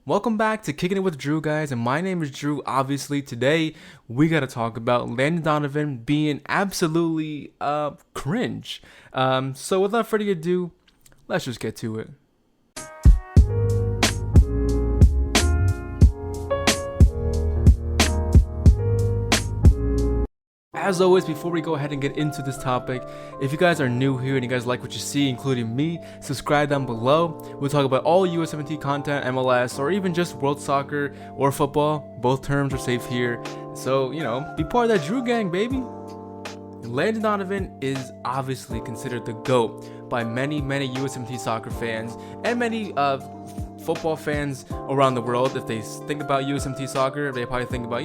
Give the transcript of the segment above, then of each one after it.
Welcome back to Kicking It with Drew, guys, and my name is Drew. Obviously, today we gotta talk about Landon Donovan being absolutely cringe. So without further ado, let's just get to it. As always, before we go ahead and get into this topic, if you guys are new here and you guys like what you see, including me, subscribe down below. We'll talk about all US17 content, MLS, or even just world soccer or football. Both terms are safe here. So, be part of that Drew gang, baby. Landon Donovan is obviously considered the GOAT by many US17 soccer fans and many football fans around the world. If they think about US17 soccer, they probably think about,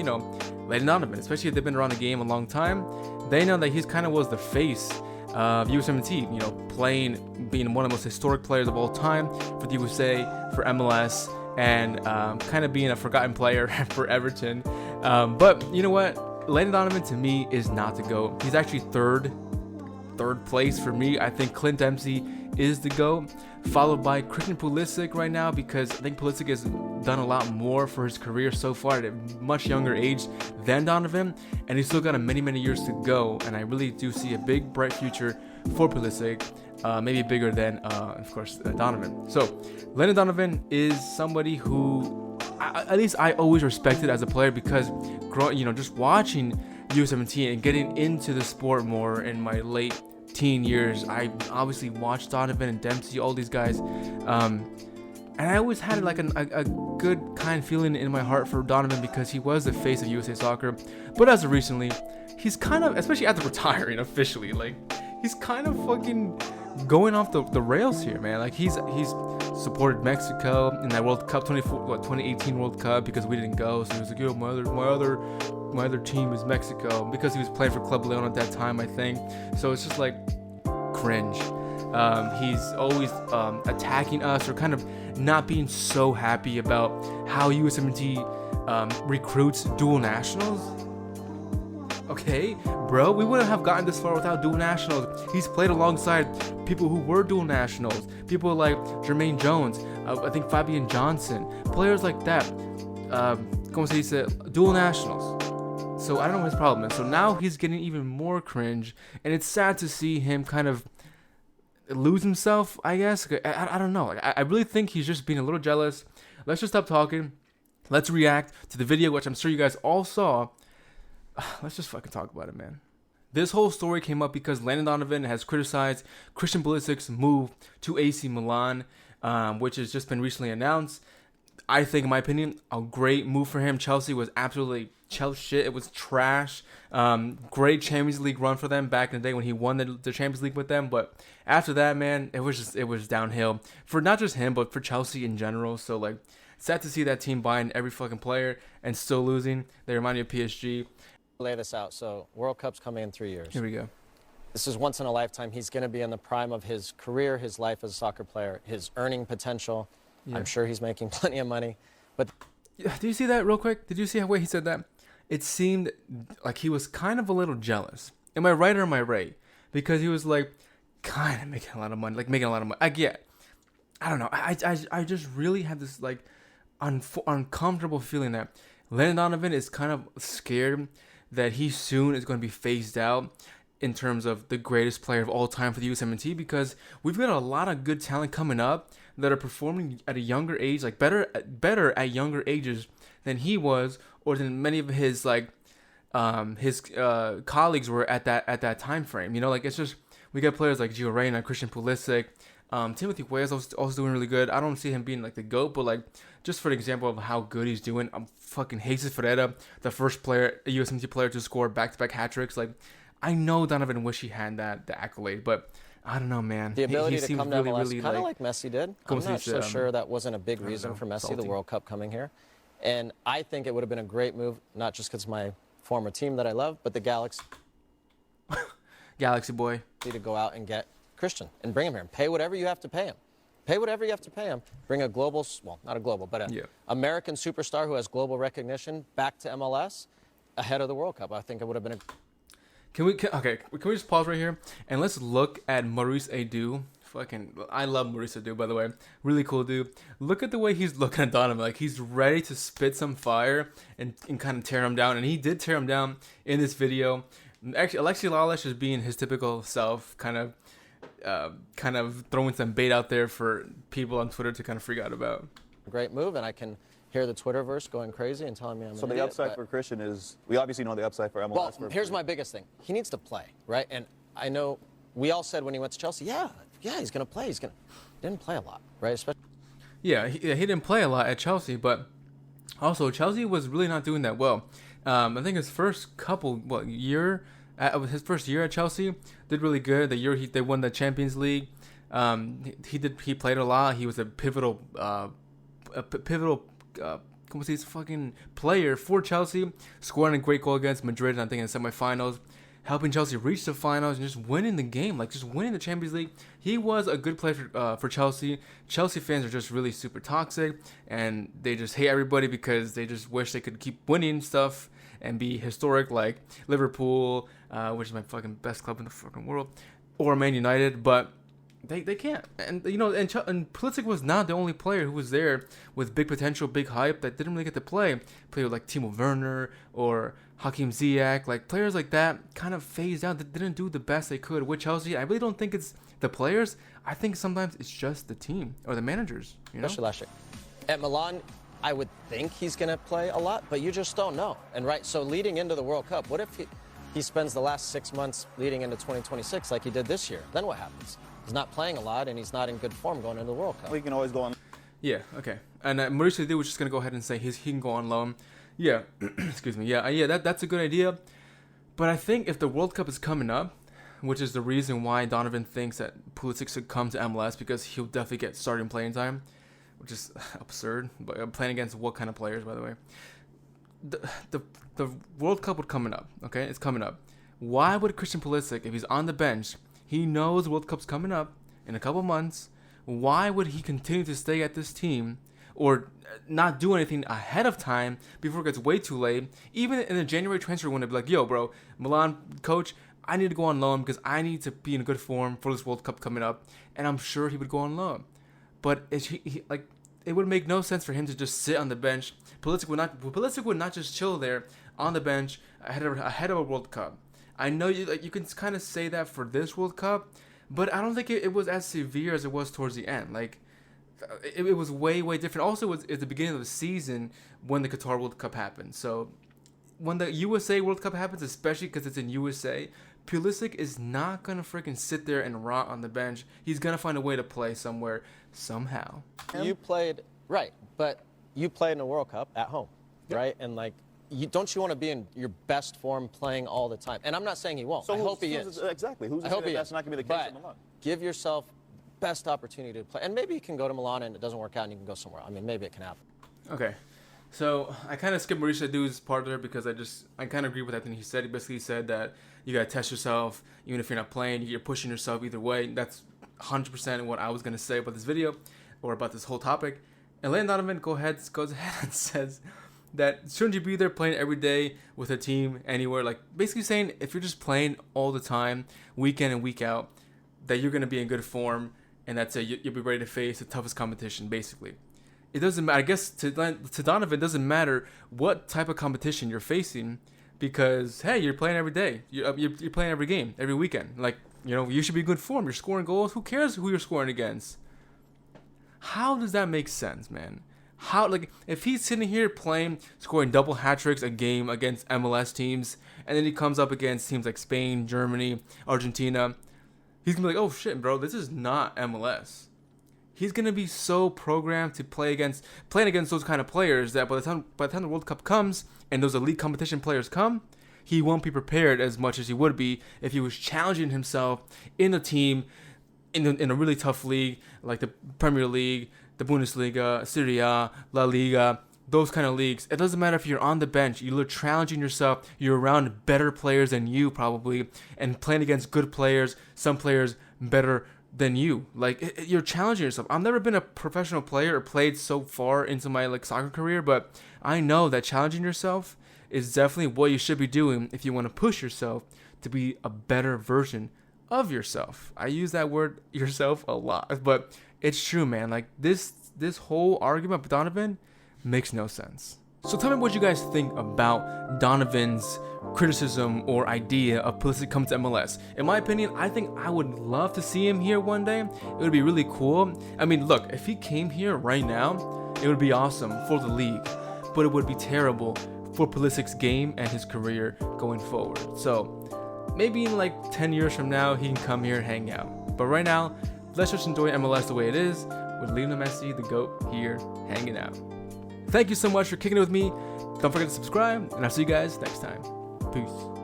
Landon Donovan, especially if they've been around the game a long time. They know that he's kind of was the face of US17, being one of the most historic players of all time for the USA, for MLS, and kind of being a forgotten player for Everton. But you know what? Landon Donovan to me is not the GOAT. He's actually third place for me. I think Clint Dempsey is the GOAT, followed by Christian Pulisic right now, because I think Pulisic has done a lot more for his career so far at a much younger age than Donovan, and he's still got many years to go, and I really do see a big bright future for Pulisic, maybe bigger than of course Donovan. So Landon Donovan is somebody who at least I always respected as a player, because just watching U17 and getting into the sport more in my late teen years, I obviously watched Donovan and Dempsey, all these guys, and I always had like a good kind feeling in my heart for Donovan, because he was the face of USA Soccer. But as of recently, he's kind of, especially after retiring officially, like he's kind of fucking going off the rails here, man. Like he's supported Mexico in that World Cup 2018 World Cup, because we didn't go, so he was like, yo, my other team is Mexico, because he was playing for Club Leon at that time, I think. So it's just like cringe. He's always attacking us, or kind of not being so happy about how US17 recruits dual nationals. Okay, bro, we wouldn't have gotten this far without dual nationals. He's played alongside people who were dual nationals, people like Jermaine Jones, I think Fabian Johnson, players like that. Como se dice, dual nationals. So I don't know what his problem is. So now he's getting even more cringe, and it's sad to see him kind of lose himself, I guess. I don't know. I really think he's just being a little jealous. Let's just stop talking. Let's react to the video, which I'm sure you guys all saw. Let's just fucking talk about it, man. This whole story came up because Landon Donovan has criticized Christian Pulisic's move to AC Milan, which has just been recently announced. I think, in my opinion, a great move for him. Chelsea was absolutely shit. It was trash. Great Champions League run for them back in the day when he won the Champions League with them. But after that, man, it was downhill for not just him, but for Chelsea in general. So like, sad to see that team buying every fucking player and still losing. They remind me of PSG. Lay this out. So World Cup's coming in 3 years. Here we go. This is once in a lifetime. He's going to be in the prime of his career, his life as a soccer player, his earning potential. Yeah. I'm sure he's making plenty of money. But did you see that real quick? Did you see how way he said that? It seemed like he was kind of a little jealous. Am I right or am I right? Because he was like kind of making a lot of money, like making a lot of money. I don't know. I just really had this like uncomfortable feeling that Landon Donovan is kind of scared that he soon is going to be phased out in terms of the greatest player of all time for the U17, because we've got a lot of good talent coming up that are performing at a younger age, like better at younger ages than he was, or than many of his colleagues were at that time frame. Like it's just, we got players like Gio Reyna, Christian Pulisic, Timothy Weah's also doing really good. I don't see him being like the GOAT, but like just for an example of how good he's doing, fucking Jesus Ferreira, the first player, a USMT player to score back-to-back hat tricks. Like, I know Donovan wish he had the accolade, but I don't know, man. The ability to come to MLS, really kind of like Messi did. I'm not so sure that wasn't a big reason for Messi, salty. the World Cup coming here. And I think it would have been a great move, not just because my former team that I love, but the Galaxy. Galaxy boy. To go out and get Christian and bring him here and pay whatever you have to pay him. Pay whatever you have to pay him. Bring a global, well, not a global, but an American superstar who has global recognition back to MLS ahead of the World Cup. I think it would have been a... Can we just pause right here and let's look at Maurice Edu I love Mauricio, dude, by the way. Really cool dude. Look at the way he's looking at Donovan. Like, he's ready to spit some fire and kind of tear him down. And he did tear him down in this video. Actually, Alexi Lalas is being his typical self, kind of throwing some bait out there for people on Twitter to kind of freak out about. Great move, and I can hear the Twitterverse going crazy and telling me I'm an idiot. So the upside for Christian is, we obviously know the upside for MLS. Well, here's my biggest thing. He needs to play, right? And I know we all said when he went to Chelsea, yeah, he's going to play. He didn't play a lot, right? Especially. Yeah, he didn't play a lot at Chelsea, but also Chelsea was really not doing that well. I think his first year at Chelsea did really good. The year they won the Champions League, he played a lot. He was a pivotal player for Chelsea, scoring a great goal against Madrid, I think in the semifinals, helping Chelsea reach the finals and just winning the game, like just winning the Champions League. He was a good player for Chelsea. Chelsea fans are just really super toxic, and they just hate everybody because they just wish they could keep winning stuff and be historic like Liverpool, which is my fucking best club in the fucking world, or Man United, but they can't. And and Pulisic was not the only player who was there with big potential, big hype that didn't really get to play. Players like Timo Werner or Hakim Ziyech, like players like that kind of phased out. They didn't do the best they could with Chelsea. I really don't think it's the players. I think sometimes it's just the team or the managers. Especially last year. At Milan, I would think he's going to play a lot, but you just don't know. And so leading into the World Cup, what if he spends the last 6 months leading into 2026 like he did this year? Then what happens? He's not playing a lot, and he's not in good form going into the World Cup. We can always go on. Yeah, okay. And Mauricio was just going to go ahead and say he can go on loan. Yeah, excuse me. Yeah, that's a good idea. But I think if the World Cup is coming up, which is the reason why Donovan thinks that Pulisic should come to MLS, because he'll definitely get starting playing time, which is absurd. But playing against what kind of players, by the way? The World Cup would coming up, okay? It's coming up. Why would Christian Pulisic, if he's on the bench, he knows World Cup's coming up in a couple months, why would he continue to stay at this team or not do anything ahead of time before it gets way too late? Even in the January transfer window, be like, yo, bro, Milan coach, I need to go on loan because I need to be in good form for this World Cup coming up. And I'm sure he would go on loan. But it would make no sense for him to just sit on the bench. Pulisic would not just chill there on the bench ahead of a World Cup. I know you can kind of say that for this World Cup, but I don't think it was as severe as it was towards the end. Like, it was way, way different. Also, it was at the beginning of the season when the Qatar World Cup happened. So when the USA World Cup happens, especially because it's in USA, Pulisic is not going to freaking sit there and rot on the bench. He's going to find a way to play somewhere, somehow. You played, right, but you played in a World Cup at home, right? And, don't you want to be in your best form playing all the time? And I'm not saying he won't. So I hope he is. Exactly. Who's to say that's not going to be the case in Milan? Give yourself best opportunity to play. And maybe you can go to Milan and it doesn't work out and you can go somewhere. I mean, maybe it can happen. Okay. So I kind of skipped Mauricio Du's part there because I kind of agree with everything he said. He basically said that you got to test yourself. Even if you're not playing, you're pushing yourself either way. That's 100% what I was going to say about this video or about this whole topic. And Landon Donovan goes ahead and says that shouldn't you be there playing every day with a team anywhere? Like, basically saying if you're just playing all the time, week in and week out, that you're going to be in good form and that's it. You'll be ready to face the toughest competition, basically. It doesn't matter. I guess to Donovan, it doesn't matter what type of competition you're facing because, hey, you're playing every day. You're playing every game, every weekend. Like, you should be in good form. You're scoring goals. Who cares who you're scoring against? How does that make sense, man? How, if he's sitting here scoring double hat tricks a game against MLS teams, and then he comes up against teams like Spain, Germany, Argentina, he's gonna be like, oh shit, bro, this is not MLS. He's gonna be so programmed to playing against those kind of players that by the time the World Cup comes and those elite competition players come, he won't be prepared as much as he would be if he was challenging himself in a team in a really tough league like the Premier League, the Bundesliga, Serie A, La Liga, those kind of leagues. It doesn't matter if you're on the bench. You're challenging yourself. You're around better players than you probably, and playing against good players, some players better than you. You're challenging yourself. I've never been a professional player or played so far into my soccer career, but I know that challenging yourself is definitely what you should be doing if you want to push yourself to be a better version of yourself. I use that word yourself a lot, but it's true, man. Like this whole argument with Donovan makes no sense. So tell me what you guys think about Donovan's criticism or idea of Pulisic coming to MLS. In my opinion, I think I would love to see him here one day. It would be really cool. I mean, look, if he came here right now, it would be awesome for the league, but it would be terrible for Pulisic's game and his career going forward. So maybe in like 10 years from now, he can come here and hang out. But right now, let's just enjoy MLS the way it is, with Lionel Messi, the GOAT, here hanging out. Thank you so much for kicking it with me. Don't forget to subscribe, and I'll see you guys next time. Peace.